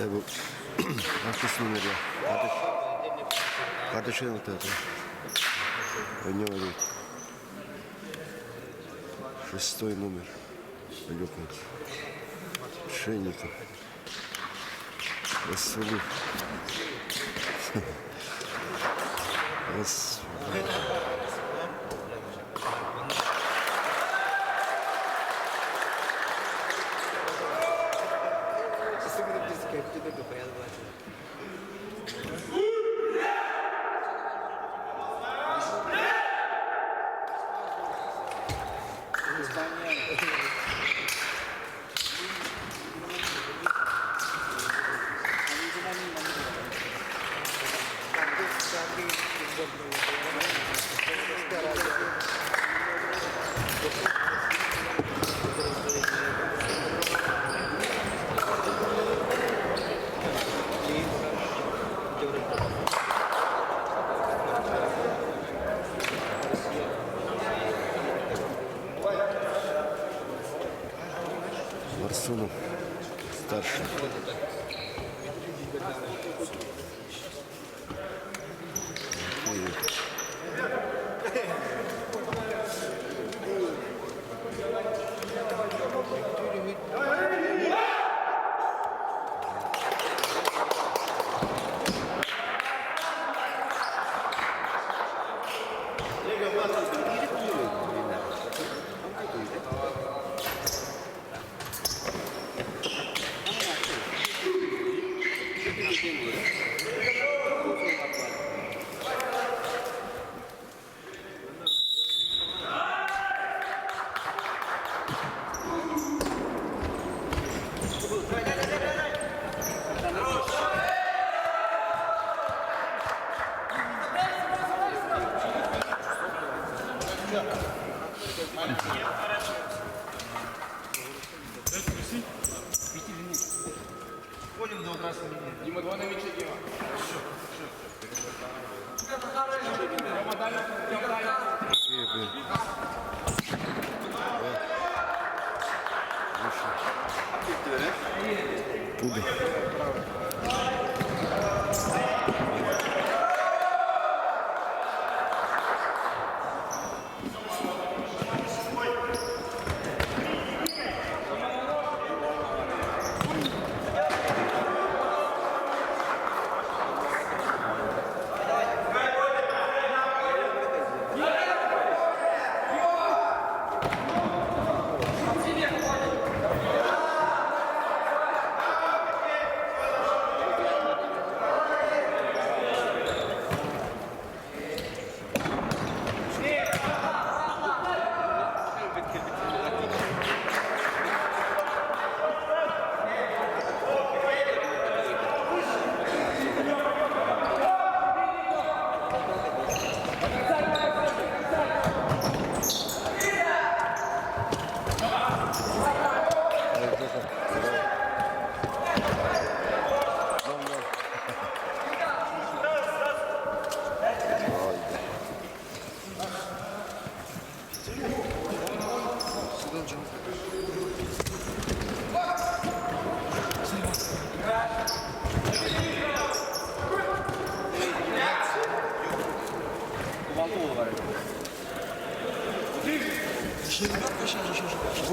bu kaç numara ya? Kardeşine вот это. У него идет 6-й номер. Лёпа. Шейников. Василий. Марсунов старший. Дима, два на мяче, Дима. Пуда.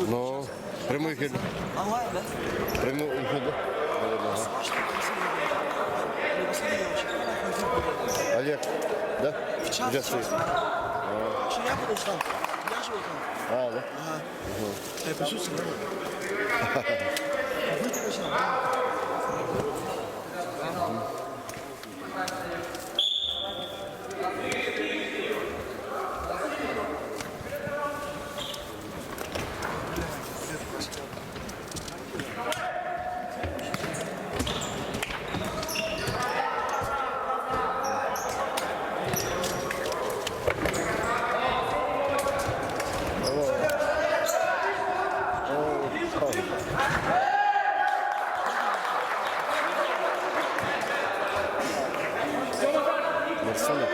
Ну, прямой эфир. Онлайн, да? Прямой эфир, да? Олег, да? В час. Где стоит? Что я буду там? Я живу там. А, да? Ага. Я присутствую. Вы такой сам. Марсунов.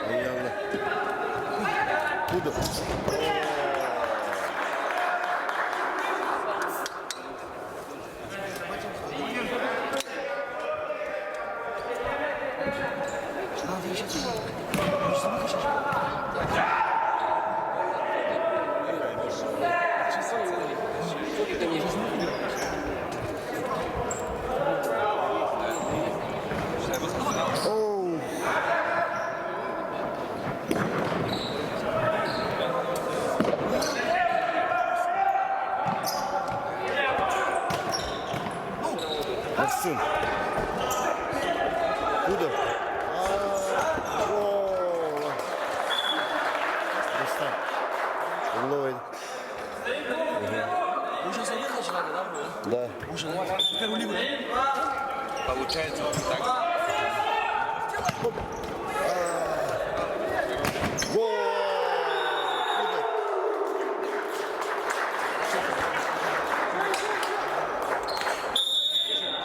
Куди? Явно. Куди? Надо еще сейчас. Оу. Максим. Куда? Достань. Ловит. Вы сейчас один начинали, да, бро? Да. Уже в первую лигу, да? Получается вот так. Гол! Куда?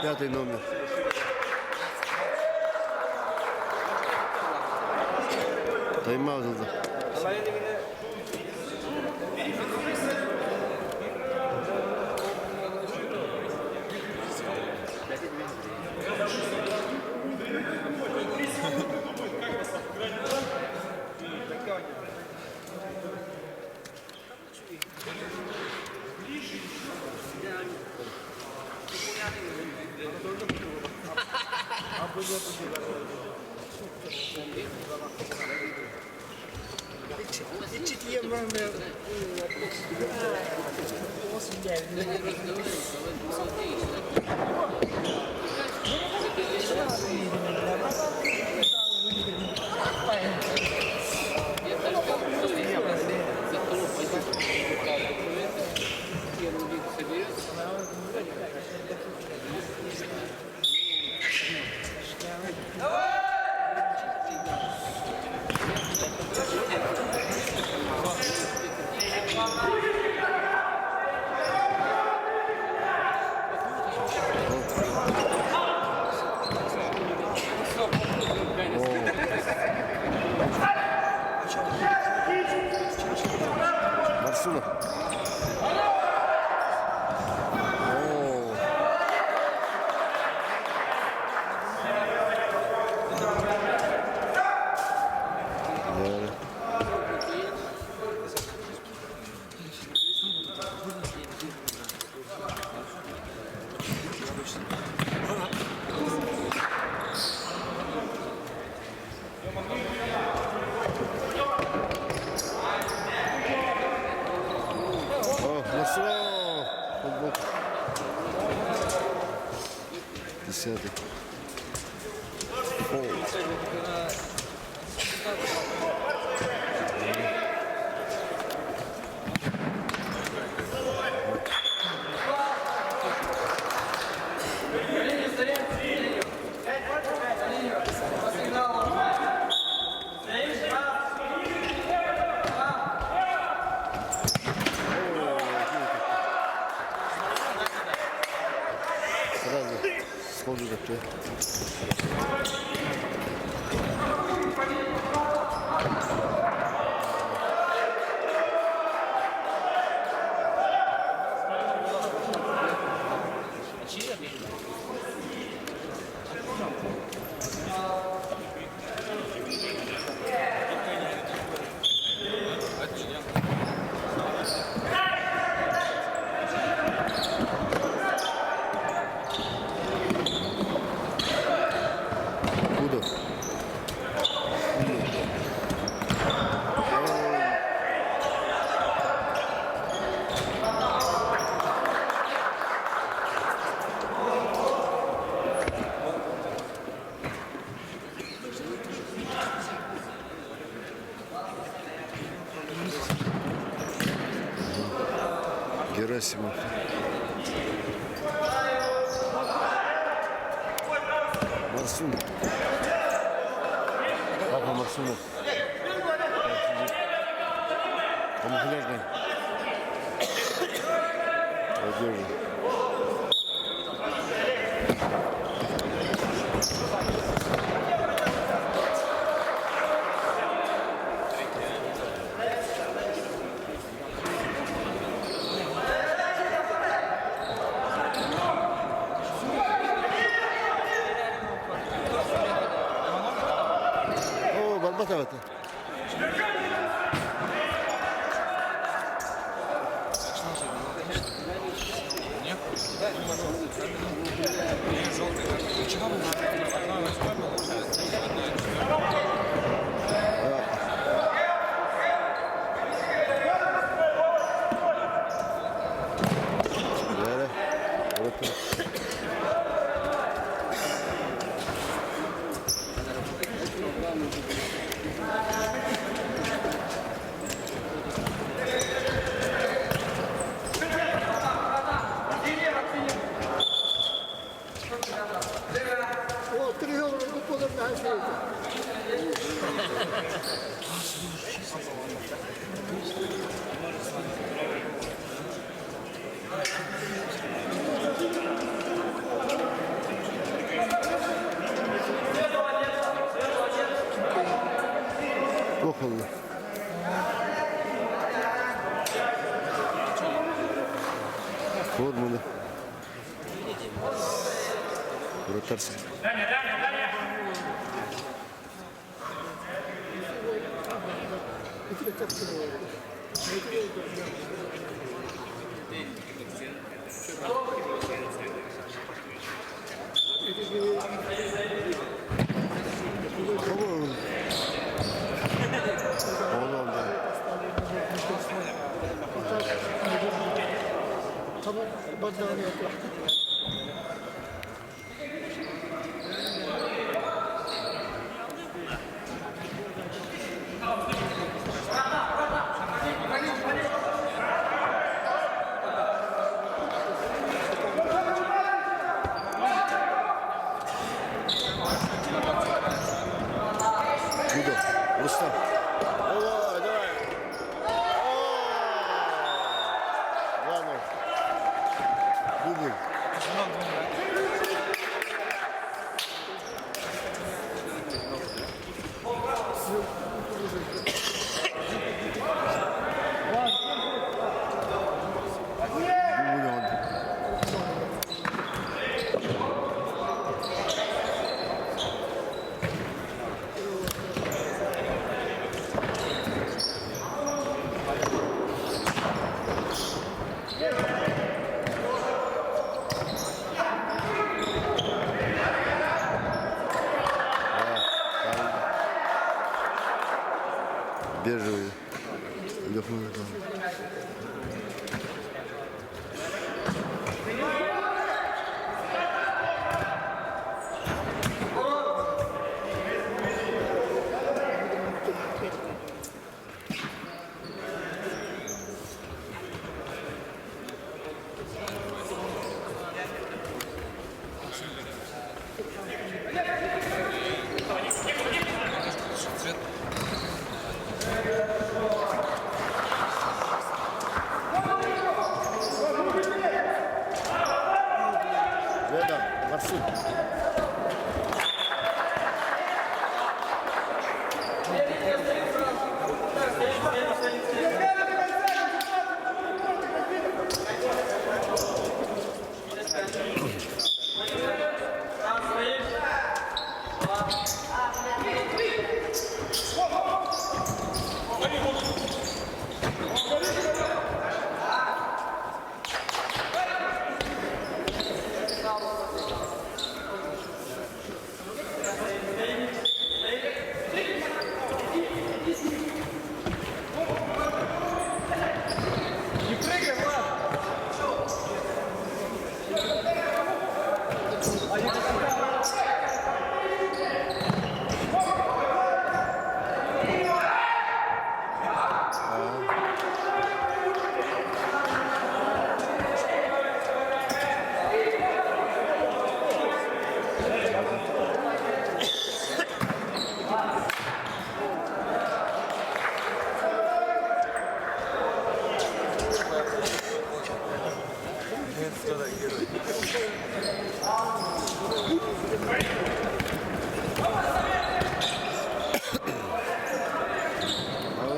Пятый номер. Тайм-аут aldı. Марсуна. О. Да. О, Марсуна. Футбол. 10-й. Фол. Сразу схожу такое. Куда? Герасимов. Марсун. Папа Марсунов. Камуфляжный. Поддерживаю. О, Барбатова-то. Böyle. Bakın. О, 3 євро купили на газеті. Плохо было. Формула. Вратарский. По-моему, по-моему, да. Tamam, bacağını yapıyor. Гудов. Рустам. Давай, давай. Ладно. Дубль. Дубль он. Бежевый. Лёхнул там. Рядом, Марсик.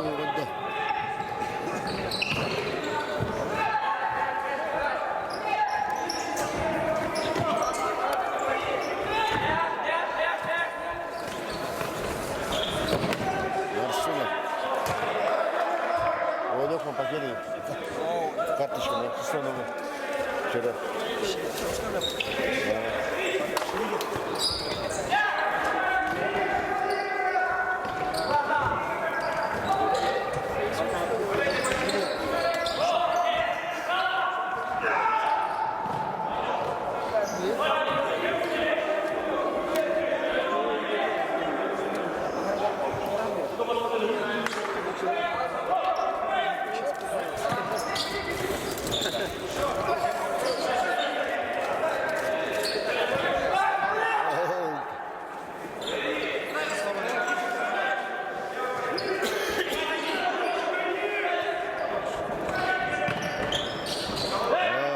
Önde. Yarışıyorlar. Öyle yapma paketi. Kardeşim ya, kısa onu. Şöyle.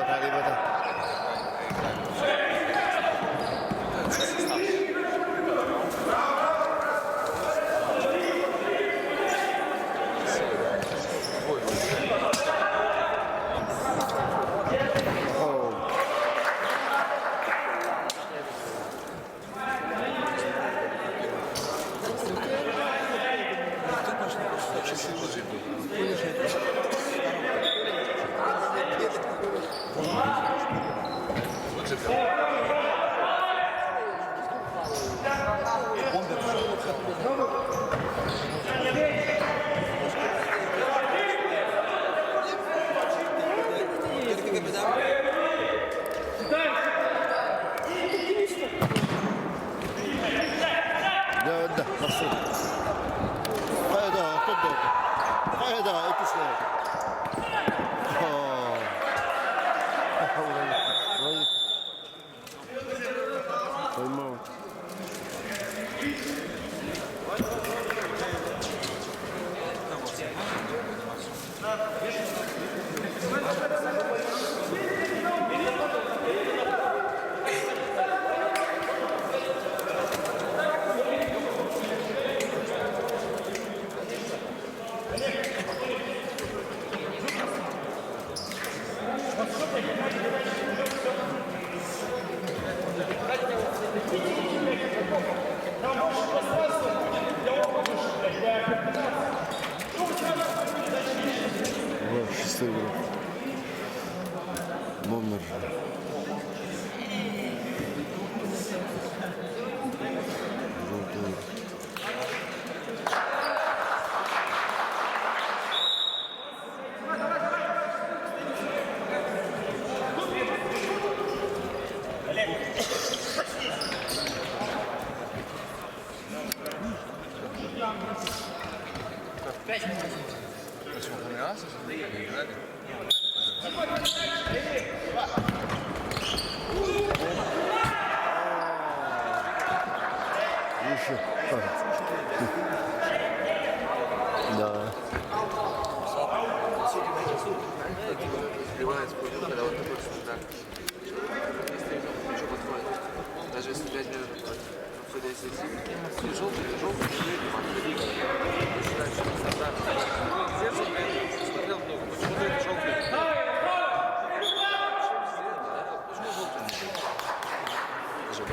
Hadi bakalım. Ya önde, nasıl? Hayda, top da. Hayda, ikisi de. Tamam. Вот, счастливый. Номер. Желтый. Еще. Да. Сбивается когда вот такой удар. Ничего подходит. Даже если 5 минут подходит. Ну, все, если желтый, если дальше стандарт. Смотрел много. Почему ты это желтый? Почему желтый не делал? Даже бы.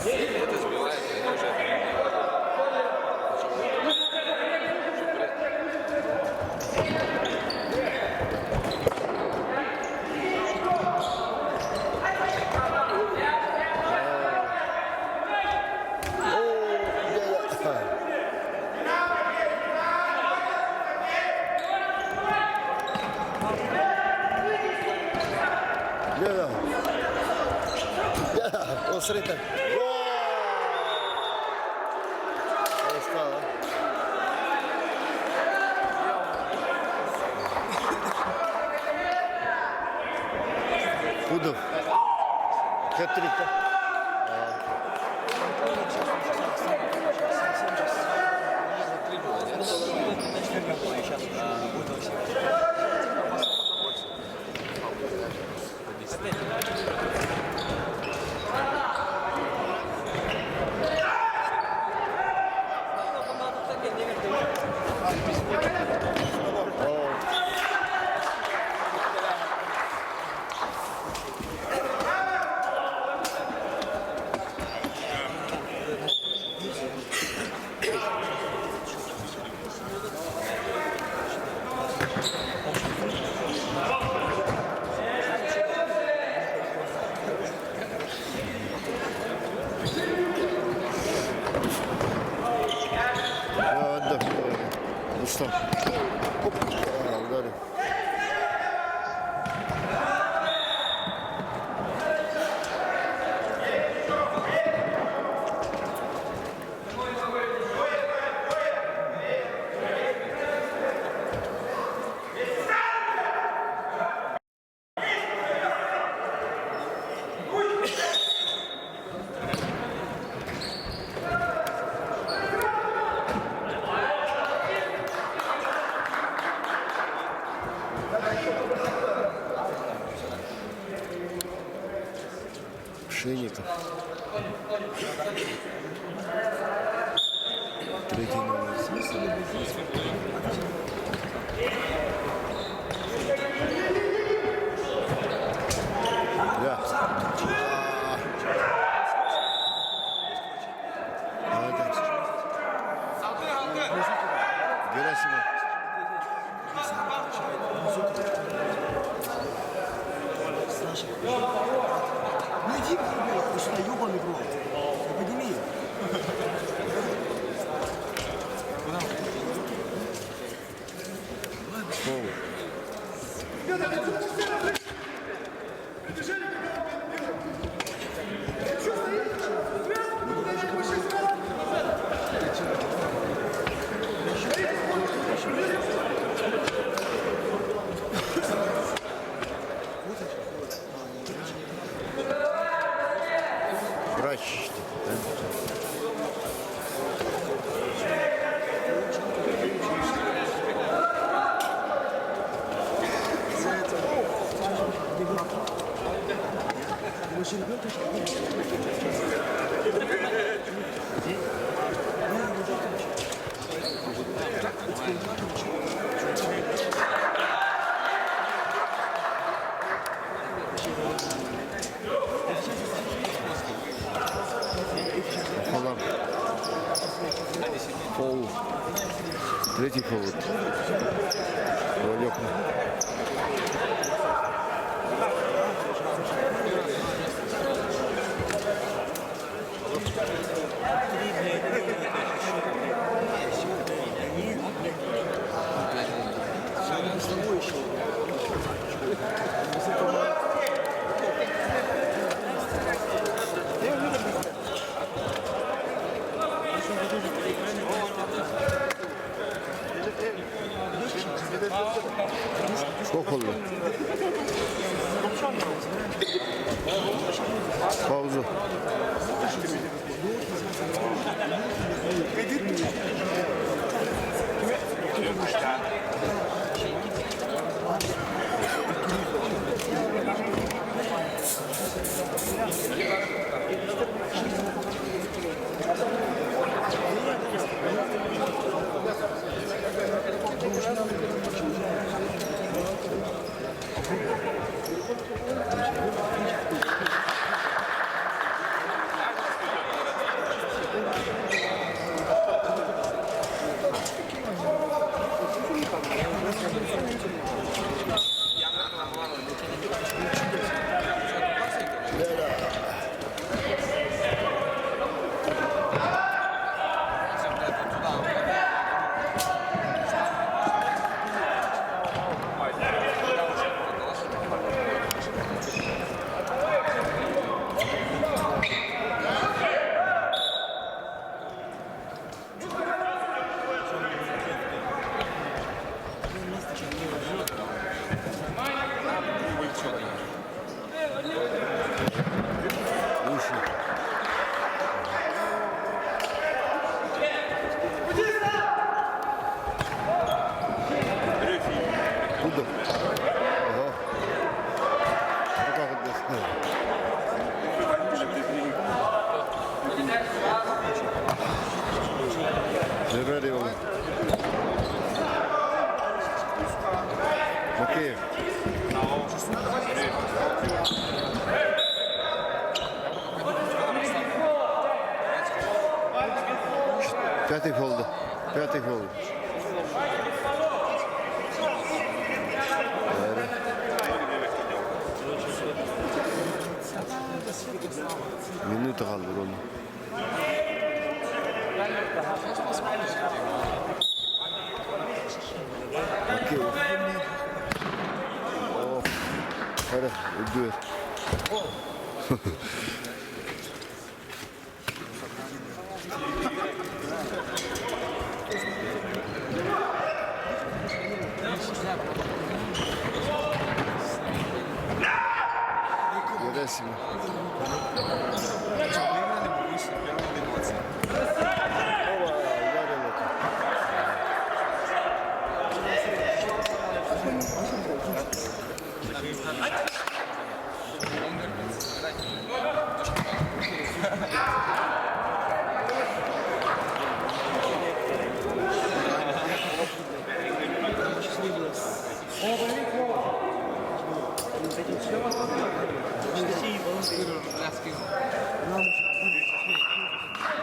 Это сбивает, это уже Он срыта. Пудов. Хэт-трик. Сейчас будет Пшенников. Третий номер. Да. Молодец. Герасимов. Ну иди, блядь, ты сюда ебаный в рот. Подними ее. Врач. Falan. Фол. Третий фол. Лёгко. Сколько oldu? Pauzu. Буду. Ага. Ну как это? Забери его. Окей. Пятый фол. Пятый фол. Минута kaldı oğlum. Okey. Oh. Hadi ödüyor. Герасимов. Ударил это.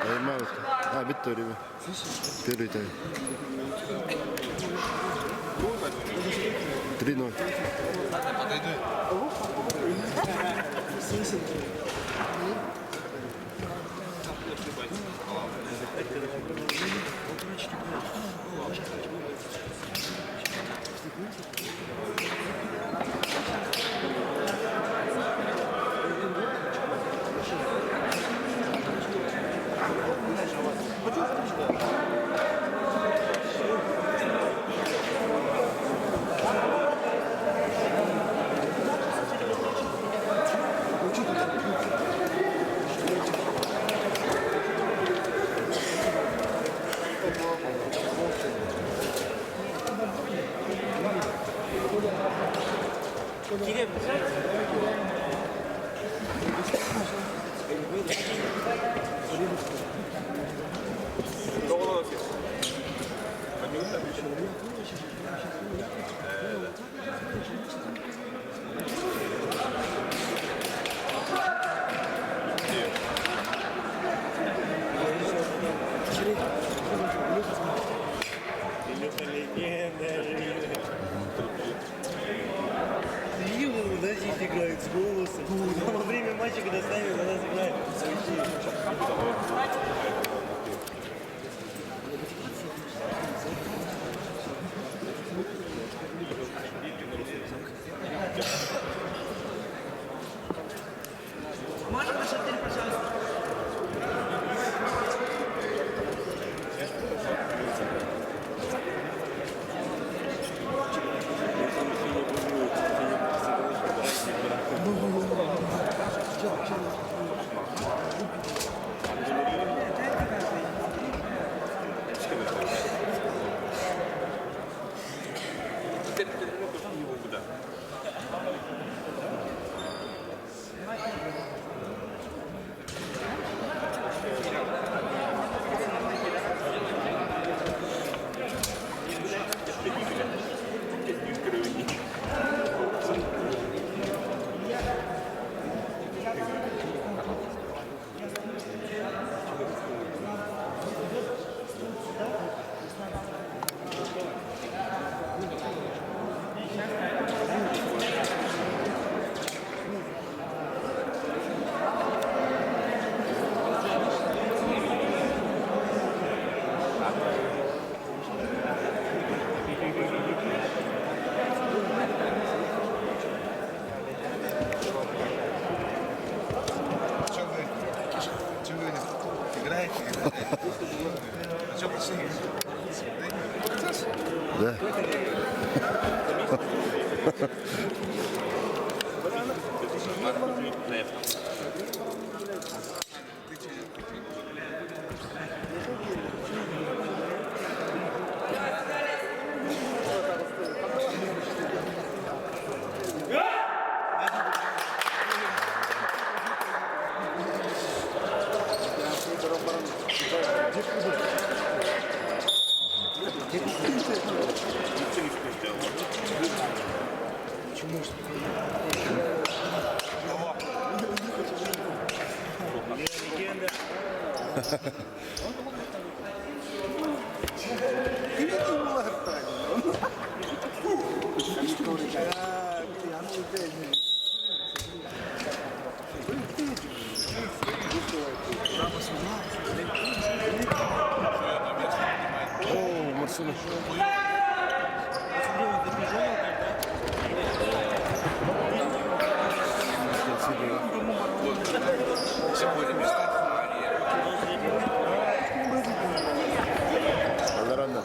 Тайм-аут. Bitti öyle mi? Первый тайм. 3-0. Видел, да, здесь играют с голосом. Во время матча, когда с нами, когда нас играют. Можно на шатырь, пожалуйста? Да. О, Марсуна. Рано.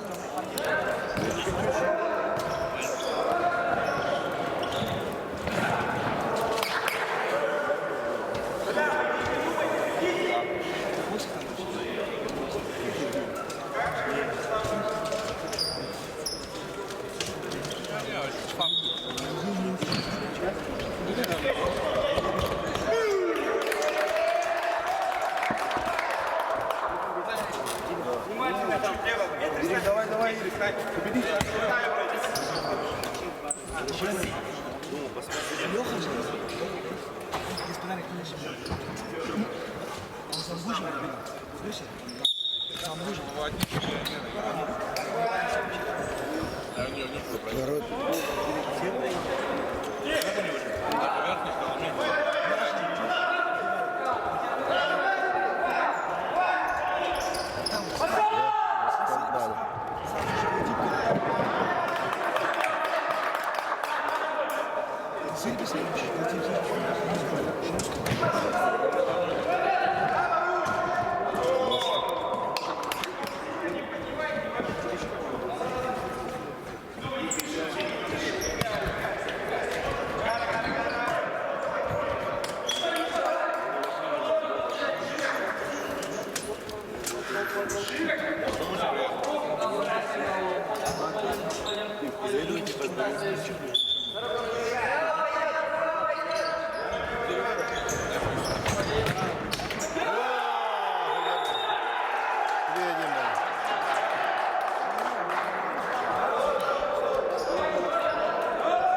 Леха же. Господарик, конечно. Он сам выжил. Слышишь? Сам выжил. Народ.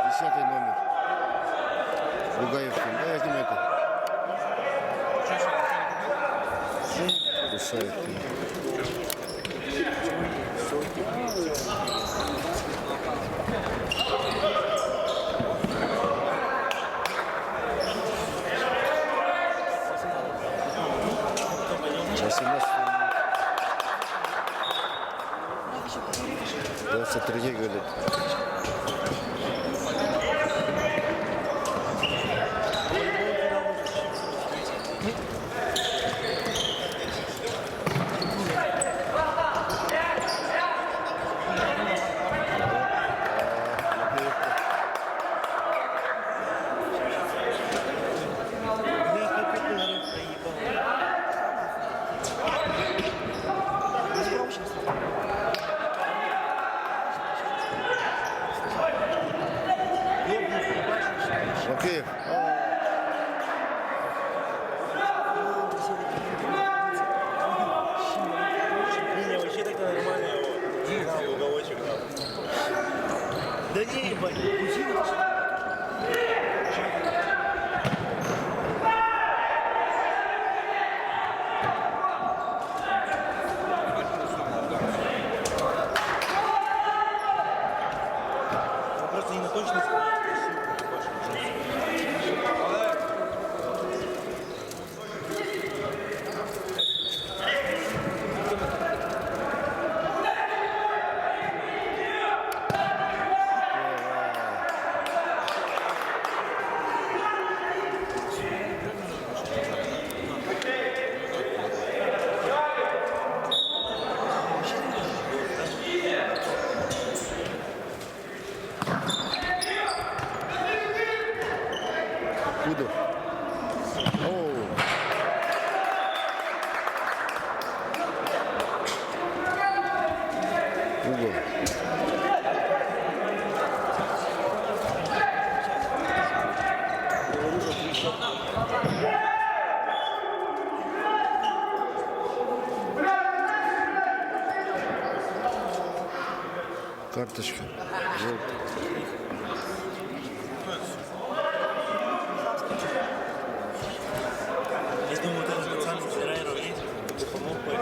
Десятый номер. Бугаевский. Да, я с ним это. Кусает. Просто 3 говорит. Окей. Не, вообще тогда нормально его. Уголочек там. Да не, ебать, просто не на точность. Куда? Оу. Угол. Карточка. Желтая. Я думаю, вот этот специальный тренер есть, кто помог бы.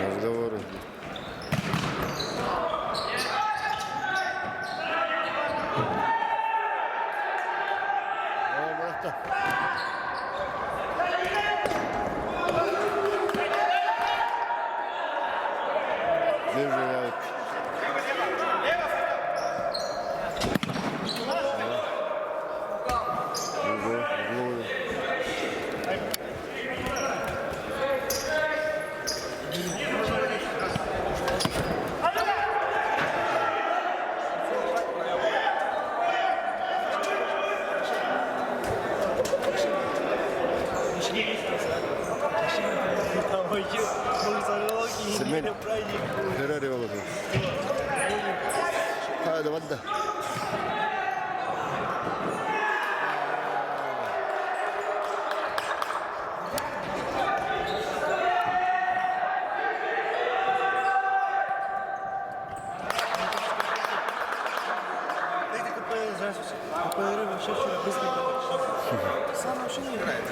Разговоры. О, брата. Держи лайк. Угол. Semen. Gerer Ванда. Дайте КП зараз перерыв вообще вчера быстренько. Сам вообще не играет.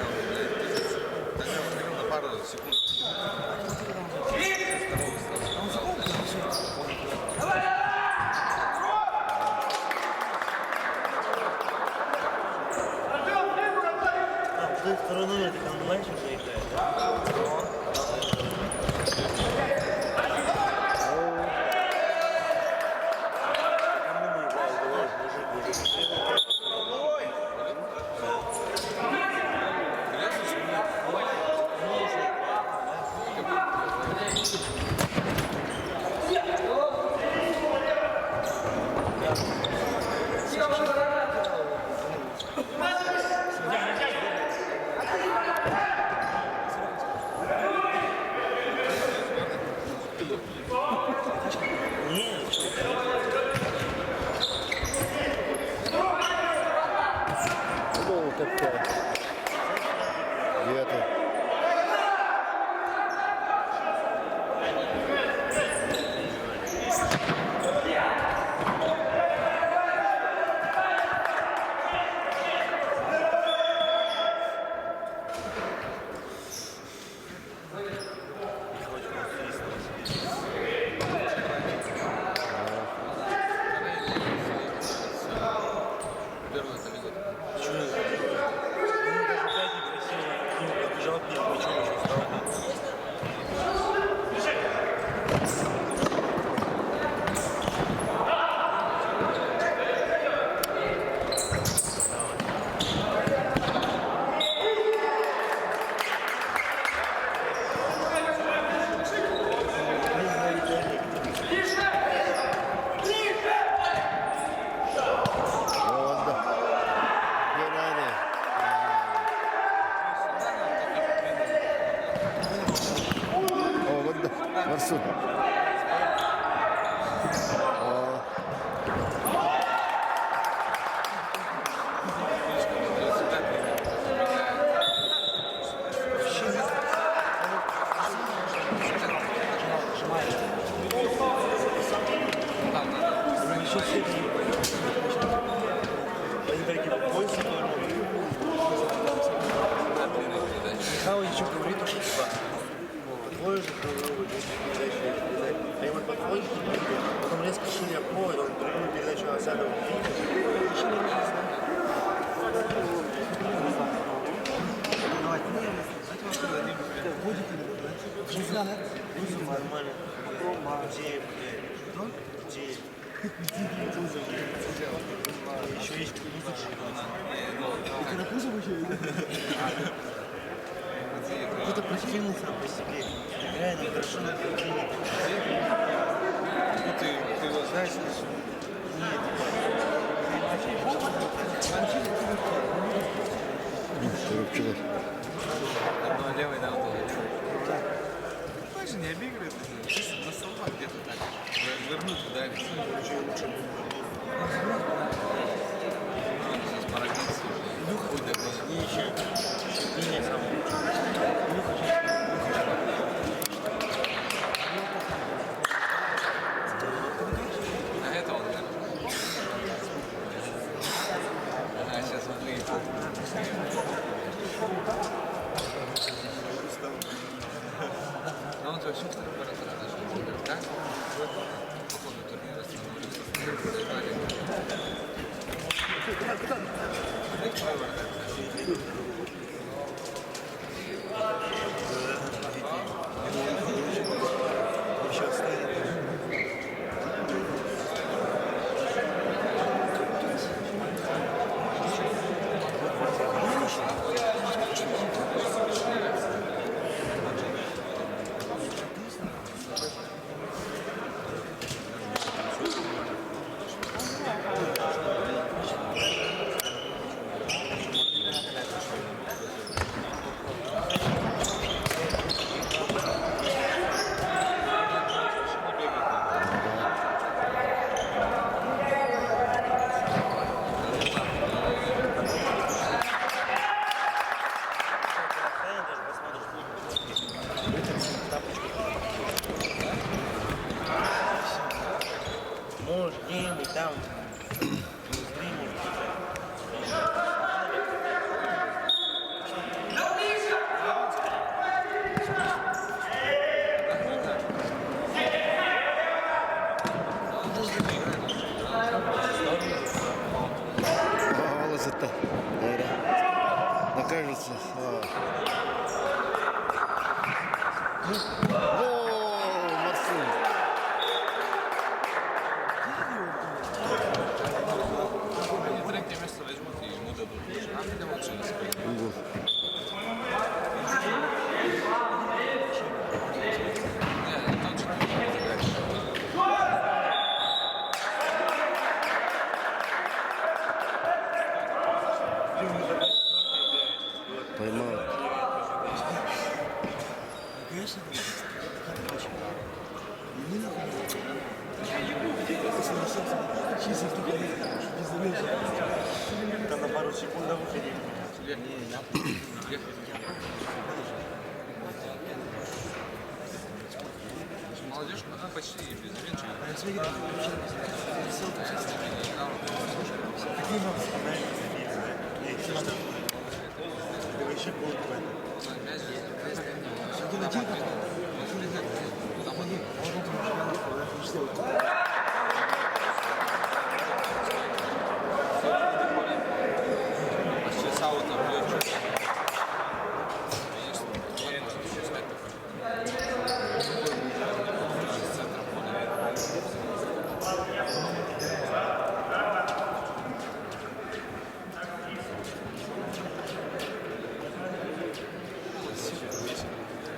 На пару секунд. Ждет второй номер, так он раньше уже играет. Ну, такое. Где-то. Первый это видит. Ванда. Геннадий. О, Ванда. Марсун. О. Михаил еще говорит, что типа подходишь к другу, а ему подходит, потом резко шире обходит, он другую передачу осаду. Нормально. Где? Еще есть кто-то прикинул сам по себе. Реально хорошо на картине. Ну, ты его знаешь? Рубчик. Одно левый, да, вот это. Тоже не обыгрывает. На солба где-то так. Вернуть туда. Сейчас поробиться. Хуй такой. И еще. Линия самая лучшая. А это он, да? Ага, сейчас смотри. Ну, вот вообще второй паратор начал. Как? По ходу турнира становится. Еще стоит. Хорош гейм, и там изнутри может быть. Голос это, наверное, окажется. О, Марсун. Они третье место возьмут и ему дадут. А мы идем отсюда скорее. Не, тот же Поймал. Там на пару секунд на выходе. молодежь, она почти безвенчана. Это вообще круто. Сейчас аут там бьет что-то. Конечно, возможно, искать такой. Из центра поля.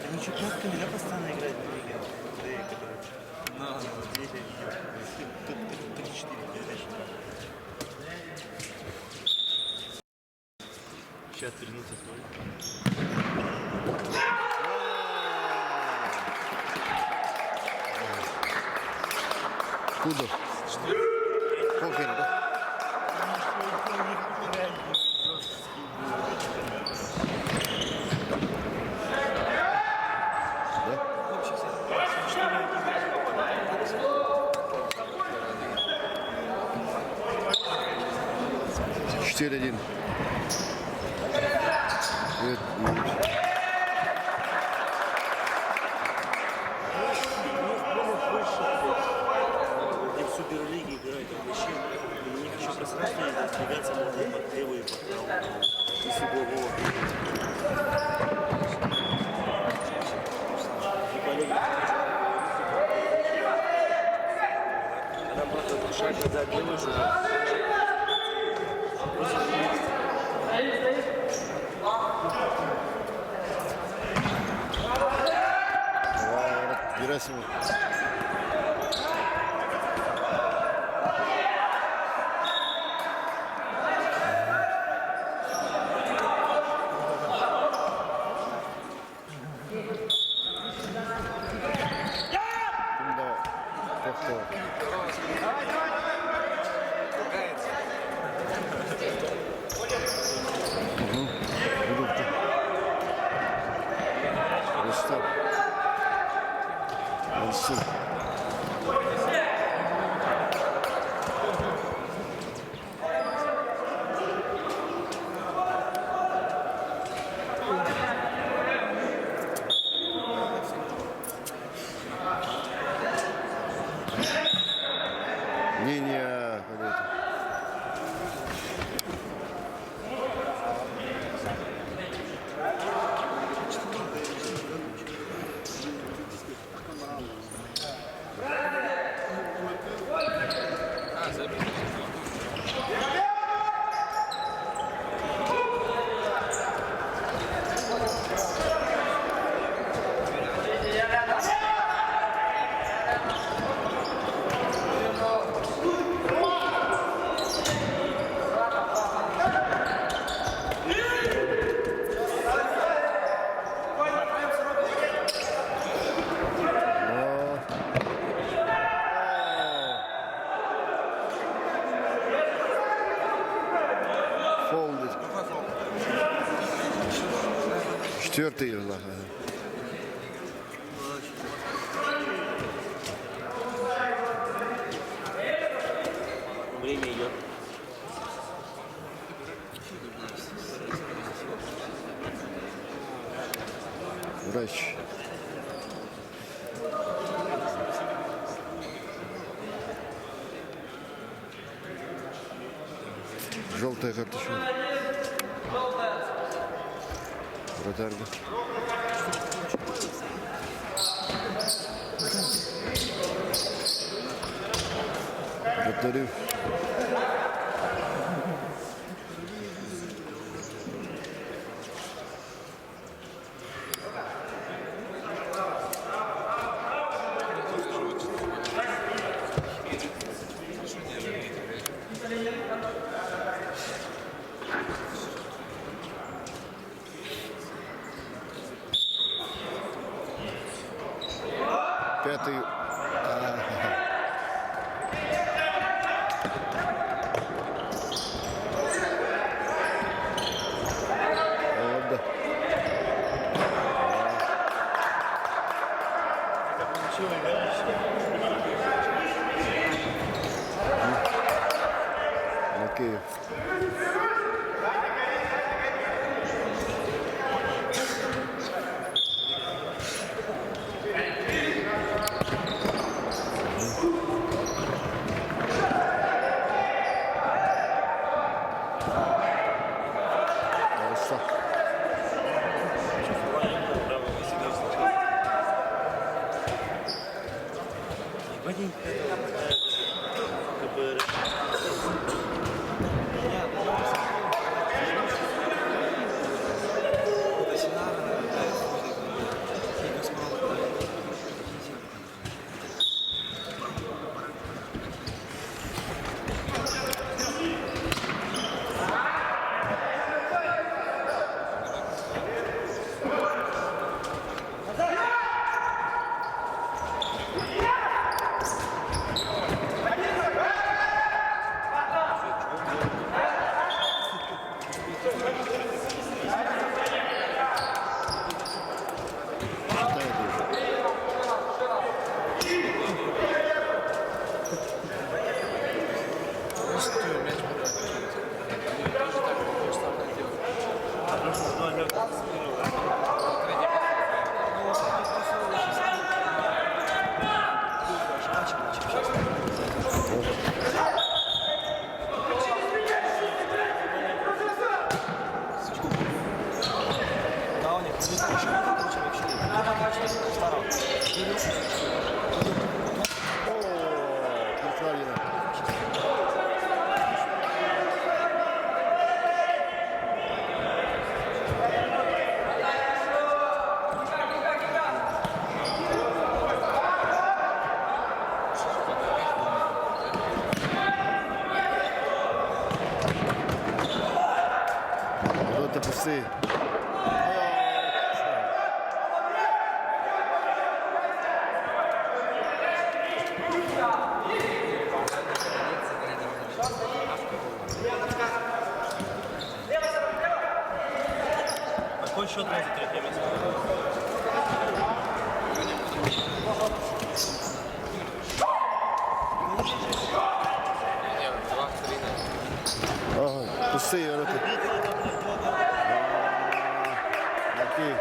Они что, пятками, да, постоянно играют в лиге? Но Тут 3-4 передачи. Сейчас вернуться в поле. Кудов. Покер, да? Да? 4-1. Привет, Миш. Где в Суперлиге играют, там вообще у них еще пространство есть, двигаться можно под левую и под правую. И с углового. И по левой. Там просто шаг назад делаешь уже. Герасимов. Линия. Четвертый ага. Желтая карточка. Вратарга. Вратарю. Пятый. Вот, да. Окей. Хорошо. Вадим, как бы... Правильно. Вот это пустые. Какой счет на третье место? Ага, пустые ворота. Окей.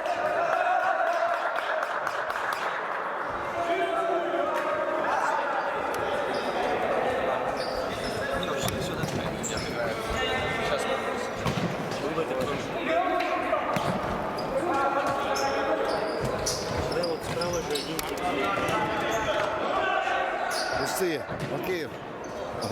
Справа же один Пустые. Окей. О.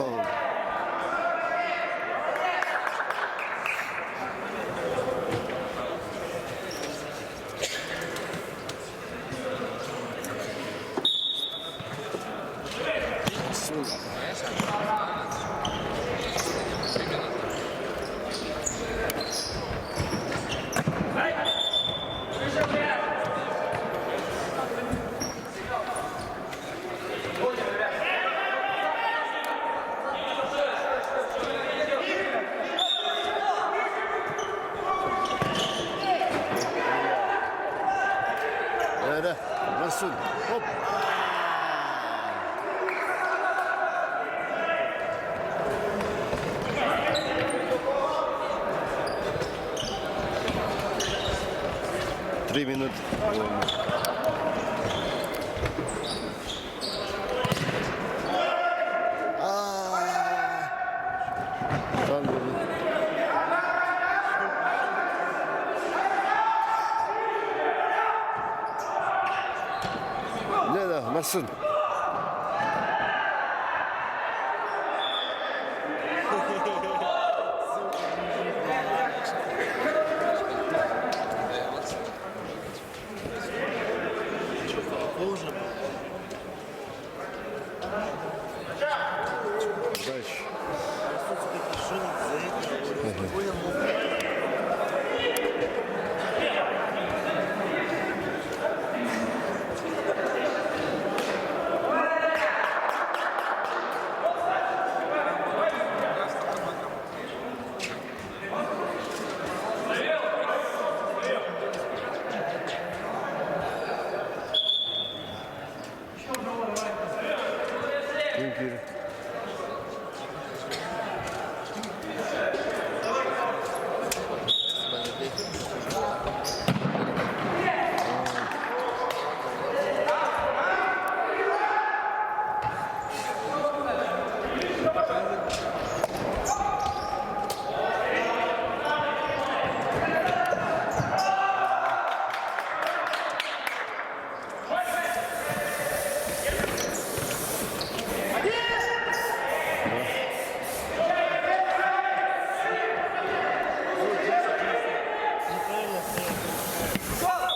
Да, Марсун. Оп. Три минуты. Там Basın. Должен. Дальше. Что за это? Спокойно мог. Кирилл.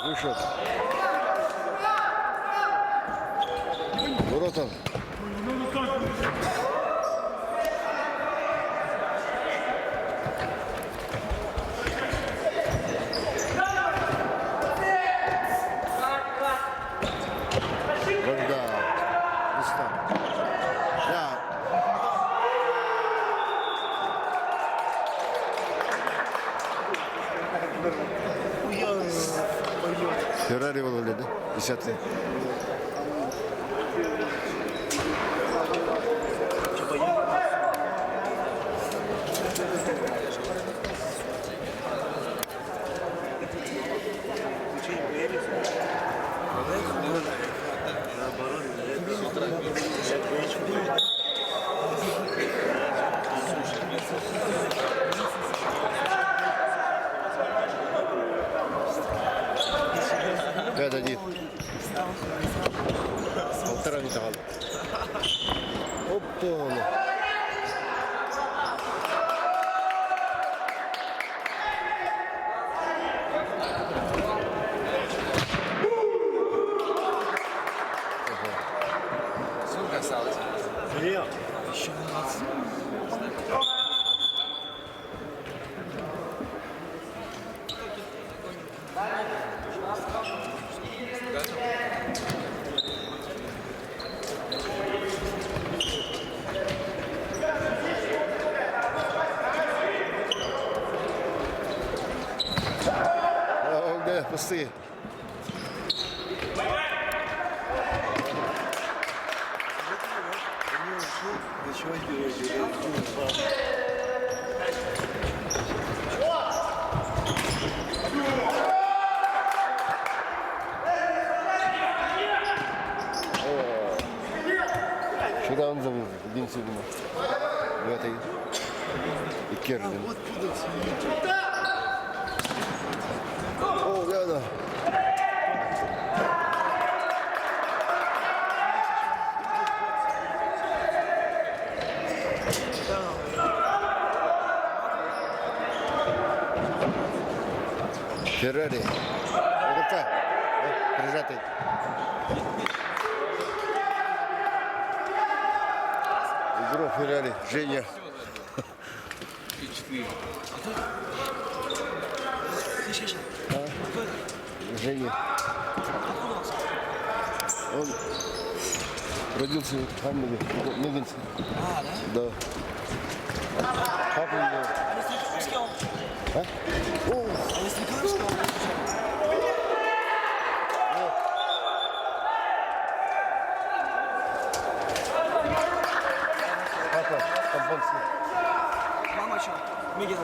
Вышел. Ворота. Когда? Места. Да. Феррари oldu 10. Пять один. Полтора не давал. Опа. Сколько осталось? Нет. Еще 12. Oldu. Pıstığı. Şurada onu zaman bin sürümü. Evet iyi. İki yarı değil mi? O ya da. Феррари. Рука. Прижатый. Игрок Феррари. Женя. Женя. Он родился в Хаммеле, Мегинце. Да? Папа его. А? О! Папа, компонский. Мама что? Мигель,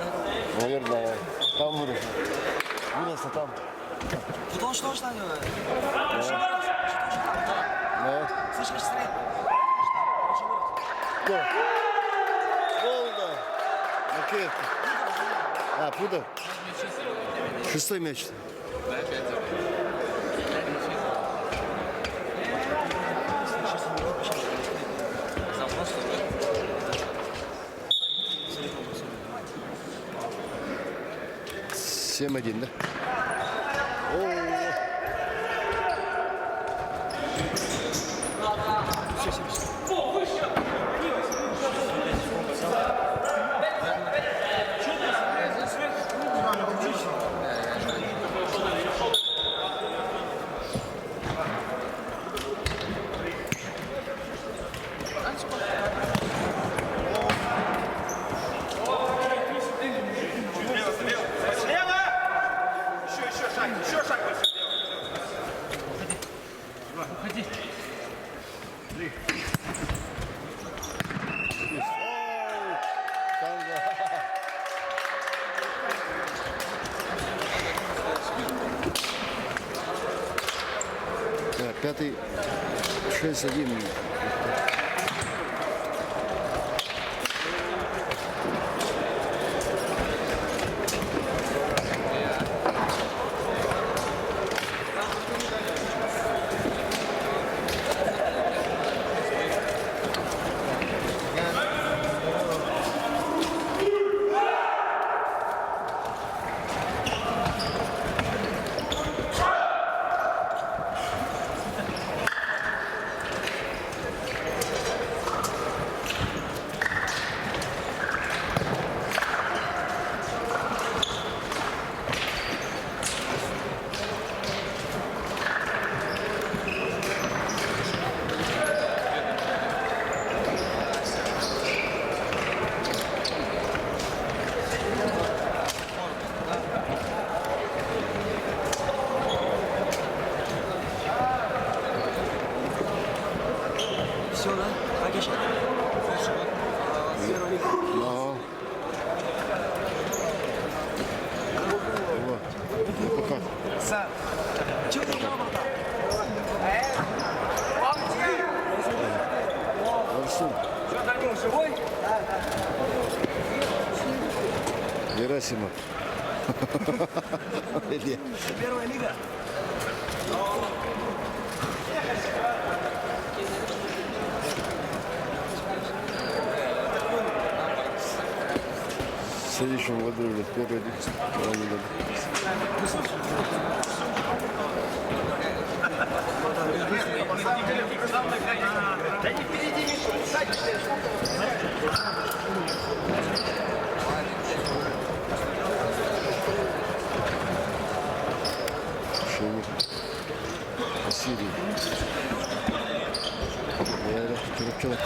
Наверное, там вырос. Вырос там. Потому что что делает? Да. Слышишь, стрель? Кто? Волга. Макет. А, Пудов. Шестой мяч. Да, 5-0. Запас, что ли? 7-1, да? О, там, да. Так, пятый 6-1. Все, да? Агиша. Первая лига. Ага. Вот. Ну, пока. Сам. Чего ты играл, братан? Арсен. Что, Данил, живой? Герасимов. Или- Первая лига. В следующем году или в первый год. Шевик. Василий. Я 4 человека.